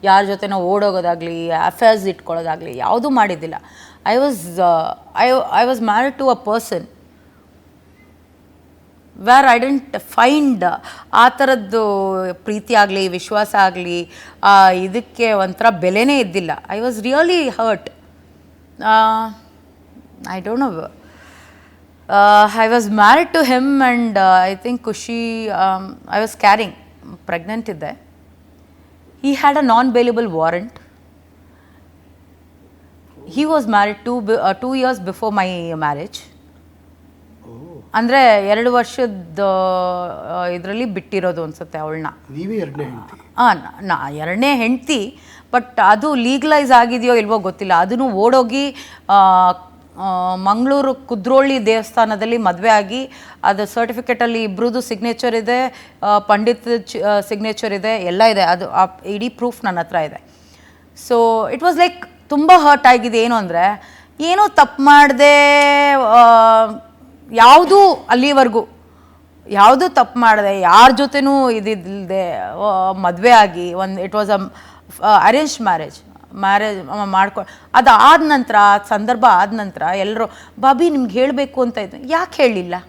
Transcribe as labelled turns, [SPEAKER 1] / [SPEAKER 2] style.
[SPEAKER 1] ಯಾರ ಜೊತೆನೋ ಓಡೋಗೋದಾಗಲಿ ಅಫೇರ್ಸ್ ಇಟ್ಕೊಳ್ಳೋದಾಗಲಿ ಯಾವುದೂ ಮಾಡಿದ್ದಿಲ್ಲ. I was married to a person where I didn't find ಆ ಥರದ್ದು ಪ್ರೀತಿ ಆಗಲಿ ವಿಶ್ವಾಸ ಆಗಲಿ ಇದಕ್ಕೆ ಒಂಥರ ಬೆಲೆನೇ ಇದ್ದಿಲ್ಲ. I was really hurt. I don't know. I was married to him and I think Kushi, I was carrying, pregnant idde. He had a non-bailable warrant. He was married 2 years before my marriage. ಅಂದರೆ 2 ವರ್ಷದ ಇದರಲ್ಲಿ ಬಿಟ್ಟಿರೋದು ಅನ್ಸುತ್ತೆ ಅವಳನ್ನ.
[SPEAKER 2] ನೀವೇ ಎರಡನೇ ಹೆಂಡತಿ?
[SPEAKER 1] ಎರಡನೇ ಹೆಂಡತಿ, ಬಟ್ ಅದು ಲೀಗಲೈಸ್ ಆಗಿದೆಯೋ ಇಲ್ವೋ ಗೊತ್ತಿಲ್ಲ. ಅದನ್ನು ಓಡೋಗಿ ಮಂಗಳೂರು ಕುದ್ರೋಳಿ ದೇವಸ್ಥಾನದಲ್ಲಿ ಮದುವೆ ಆಗಿ ಅದು ಸರ್ಟಿಫಿಕೇಟಲ್ಲಿ ಇಬ್ಬರದು ಸಿಗ್ನೇಚರ್ ಇದೆ, ಪಂಡಿತ್ ಸಿಗ್ನೇಚರ್ ಇದೆ, ಎಲ್ಲ ಇದೆ. ಅದು ಇಡೀ ಪ್ರೂಫ್ ನನ್ನ ಹತ್ರ ಇದೆ. ಸೊ ಇಟ್ ವಾಸ್ ಲೈಕ್ ತುಂಬ ಹರ್ಟ್ ಆಗಿದೆ. ಏನು ಅಂದರೆ ಏನೂ ತಪ್ಪು ಮಾಡದೆ, ಯಾವುದೂ ಅಲ್ಲಿವರೆಗೂ ಯಾವುದೂ ತಪ್ಪು ಮಾಡಿದೆ, ಯಾರ ಜೊತೆನೂ ಇದಿಲ್ಲದೆ ಮದುವೆ ಆಗಿ ಇಟ್ ವಾಸ್ ಅರೇಂಜ್ ಮ್ಯಾರೇಜ್ ಮಾಡ್ಕೊಂಡು ಅದಾದ ನಂತರ ಸಂದರ್ಭ ಆದ ನಂತರ ಎಲ್ಲರೂ ಬಾಬಿ ನಿಮ್ಗೆ ಹೇಳಬೇಕು ಅಂತ ಇದ್ದು. ಯಾಕೆ ಹೇಳಲಿಲ್ಲ?